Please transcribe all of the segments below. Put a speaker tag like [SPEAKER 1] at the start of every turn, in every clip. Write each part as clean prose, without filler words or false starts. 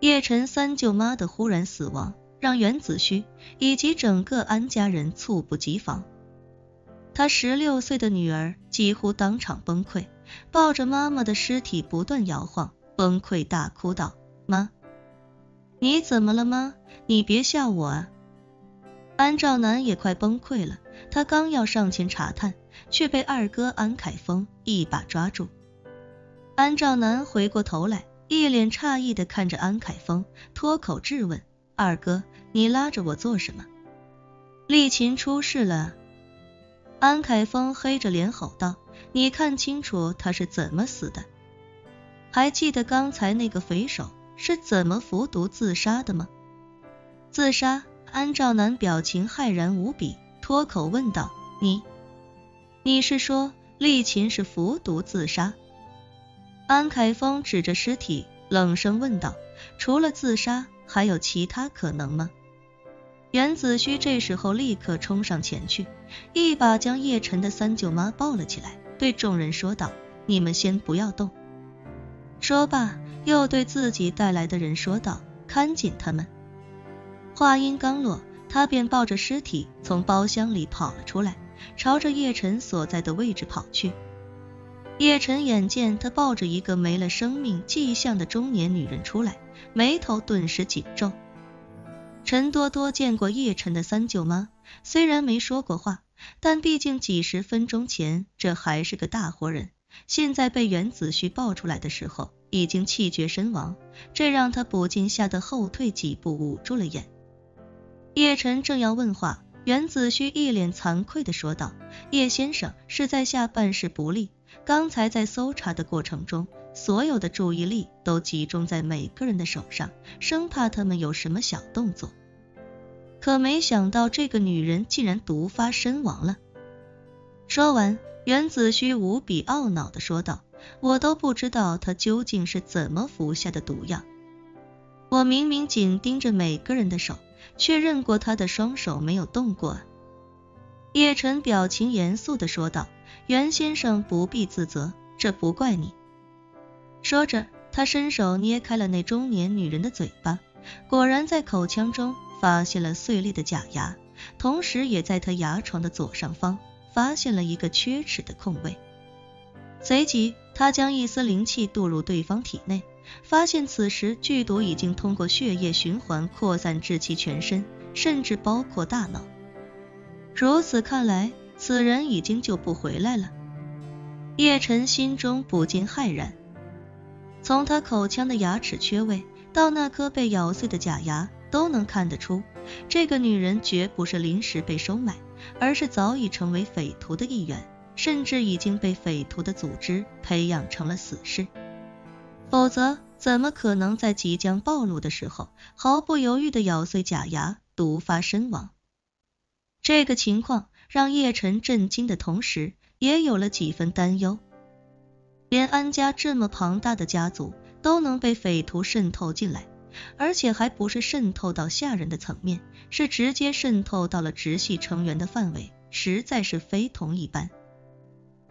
[SPEAKER 1] 叶晨三舅妈的忽然死亡，让袁子虚以及整个安家人猝不及防。他16岁的女儿几乎当场崩溃，抱着妈妈的尸体不断摇晃，崩溃大哭道：妈，你怎么了妈？你别吓我啊！安兆南也快崩溃了，他刚要上前查探，却被二哥安凯峰一把抓住。安兆南回过头来，一脸诧异地看着安凯峰，脱口质问：二哥，你拉着我做什么？丽琴出事了。安凯峰黑着脸吼道：你看清楚他是怎么死的？还记得刚才那个匪首是怎么服毒自杀的吗？自杀？安兆南表情骇然无比，脱口问道：你是说丽琴是服毒自杀？安凯峰指着尸体冷声问道：除了自杀还有其他可能吗？袁子虚这时候立刻冲上前去，一把将叶晨的三舅妈抱了起来，对众人说道：你们先不要动。说罢又对自己带来的人说道：看紧他们。话音刚落，他便抱着尸体从包厢里跑了出来，朝着叶晨所在的位置跑去。叶晨眼见他抱着一个没了生命迹象的中年女人出来，眉头顿时紧皱。陈多多见过叶晨的三舅妈，虽然没说过话，但毕竟几十分钟前这还是个大活人，现在被袁子虚抱出来的时候已经气绝身亡，这让他不禁吓得后退几步，捂住了眼。叶晨正要问话，袁子虚一脸惭愧地说道：叶先生是在下办事不力，刚才在搜查的过程中，所有的注意力都集中在每个人的手上，生怕他们有什么小动作。可没想到这个女人竟然毒发身亡了。说完，袁子虚无比懊恼地说道：我都不知道她究竟是怎么服下的毒药，我明明紧盯着每个人的手，确认过她的双手没有动过。叶晨表情严肃地说道：袁先生不必自责，这不怪你。说着，他伸手捏开了那中年女人的嘴巴，果然在口腔中发现了碎裂的假牙，同时也在她牙床的左上方发现了一个缺齿的空位。随即他将一丝灵气渡入对方体内，发现此时剧毒已经通过血液循环扩散至其全身，甚至包括大脑。如此看来，此人已经救不回来了。叶晨心中不禁骇然，从他口腔的牙齿缺位到那颗被咬碎的假牙，都能看得出，这个女人绝不是临时被收买，而是早已成为匪徒的一员，甚至已经被匪徒的组织培养成了死士。否则怎么可能在即将暴露的时候毫不犹豫地咬碎假牙，毒发身亡？这个情况让叶晨震惊的同时也有了几分担忧。连安家这么庞大的家族都能被匪徒渗透进来，而且还不是渗透到下人的层面，是直接渗透到了直系成员的范围，实在是非同一般。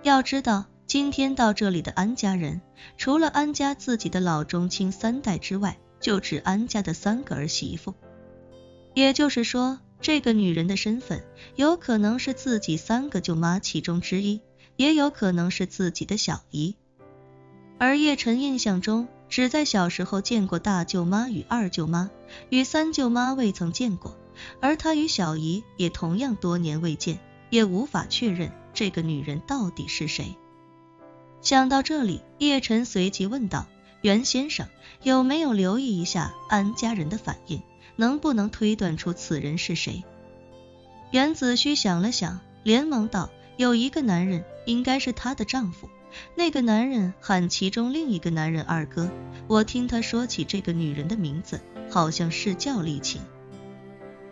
[SPEAKER 1] 要知道，今天到这里的安家人，除了安家自己的老中青3代之外，就只安家的3个儿媳妇。也就是说，这个女人的身份有可能是自己3个舅妈其中之一，也有可能是自己的小姨。而叶晨印象中只在小时候见过大舅妈与二舅妈，与三舅妈未曾见过，而他与小姨也同样多年未见，也无法确认这个女人到底是谁。想到这里，叶晨随即问道：袁先生，有没有留意一下安家人的反应，能不能推断出此人是谁？袁子虚想了想，连忙道：有一个男人，应该是她的丈夫，那个男人喊其中另一个男人二哥，我听他说起这个女人的名字，好像是叫丽琴。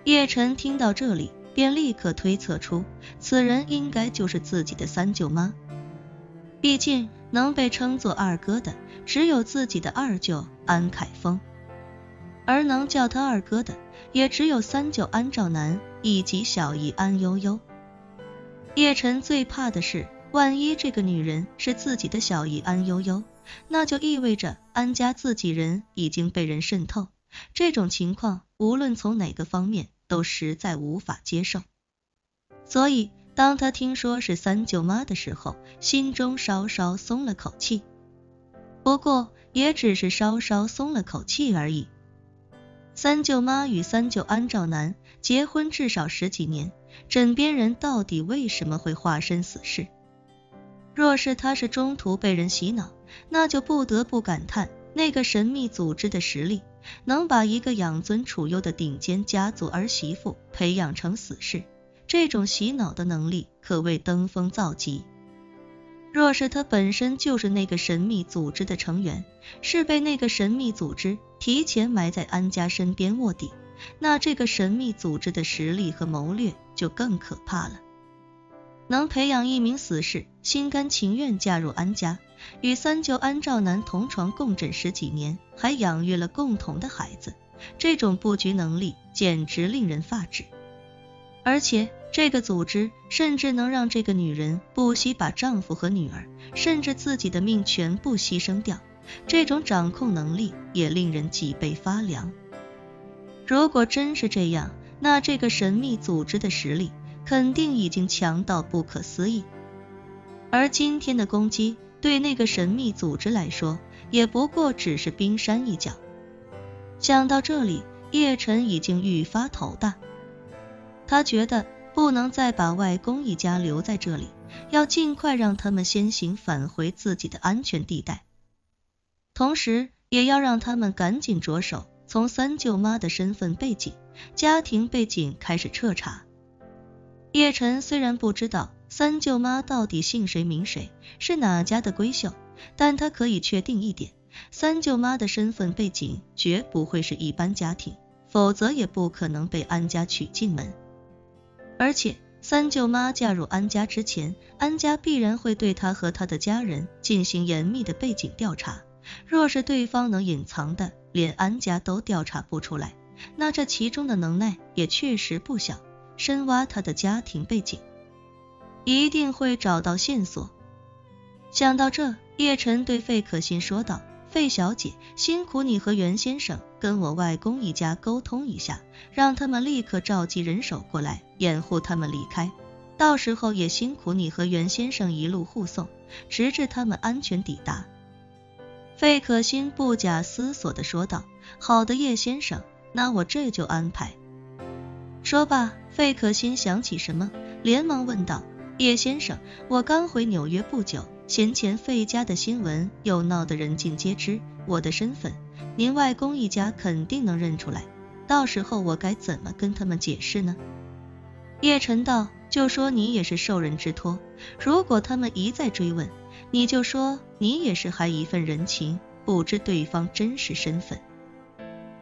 [SPEAKER 1] 叶晨听到这里，便立刻推测出此人应该就是自己的三舅妈，毕竟能被称作二哥的只有自己的二舅安凯峰，而能叫他二哥的也只有三舅安兆南以及小姨安悠悠。叶晨最怕的是，万一这个女人是自己的小姨安悠悠，那就意味着安家自己人已经被人渗透，这种情况无论从哪个方面都实在无法接受。所以当他听说是三舅妈的时候，心中稍稍松了口气，不过也只是稍稍松了口气而已。三舅妈与三舅安兆南结婚至少10几年，枕边人到底为什么会化身死士？若是他是中途被人洗脑，那就不得不感叹那个神秘组织的实力，能把一个养尊处优的顶尖家族儿媳妇培养成死士，这种洗脑的能力可谓登峰造极。若是他本身就是那个神秘组织的成员，是被那个神秘组织提前埋在安家身边卧底，那这个神秘组织的实力和谋略就更可怕了。能培养一名死士心甘情愿嫁入安家，与三舅安兆南同床共枕10几年，还养育了共同的孩子，这种布局能力简直令人发指。而且这个组织甚至能让这个女人不惜把丈夫和女儿，甚至自己的命全部牺牲掉，这种掌控能力也令人脊背发凉。如果真是这样，那这个神秘组织的实力肯定已经强到不可思议，而今天的攻击对那个神秘组织来说也不过只是冰山一角。想到这里，叶晨已经愈发头大，他觉得不能再把外公一家留在这里，要尽快让他们先行返回自己的安全地带，同时也要让他们赶紧着手从三舅妈的身份背景、家庭背景开始彻查。叶晨虽然不知道三舅妈到底姓谁名谁，是哪家的闺秀，但他可以确定一点，三舅妈的身份背景绝不会是一般家庭，否则也不可能被安家娶进门。而且三舅妈嫁入安家之前，安家必然会对她和她的家人进行严密的背景调查，若是对方能隐藏的连安家都调查不出来，那这其中的能耐也确实不小，深挖她的家庭背景一定会找到线索。想到这，叶晨对费可心说道，费小姐，辛苦你和袁先生跟我外公一家沟通一下，让他们立刻召集人手过来掩护他们离开，到时候也辛苦你和袁先生一路护送，直至他们安全抵达。费可心不假思索地说道，好的叶先生，那我这就安排。说罢，费可心想起什么，连忙问道，叶先生，我刚回纽约不久，先前费家的新闻又闹得人尽皆知，我的身份您外公一家肯定能认出来，到时候我该怎么跟他们解释呢？叶晨道，就说你也是受人之托，如果他们一再追问，你就说你也是还一份人情，不知对方真实身份。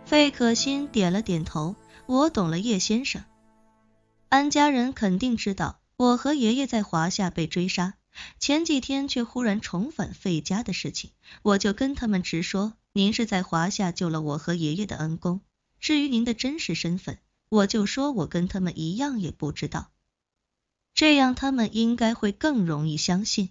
[SPEAKER 1] 费可心点了点头，我懂了叶先生。安家人肯定知道我和爷爷在华夏被追杀，前几天却忽然重返费家的事情，我就跟他们直说您是在华夏救了我和爷爷的恩公，至于您的真实身份，我就说我跟他们一样也不知道，这样他们应该会更容易相信。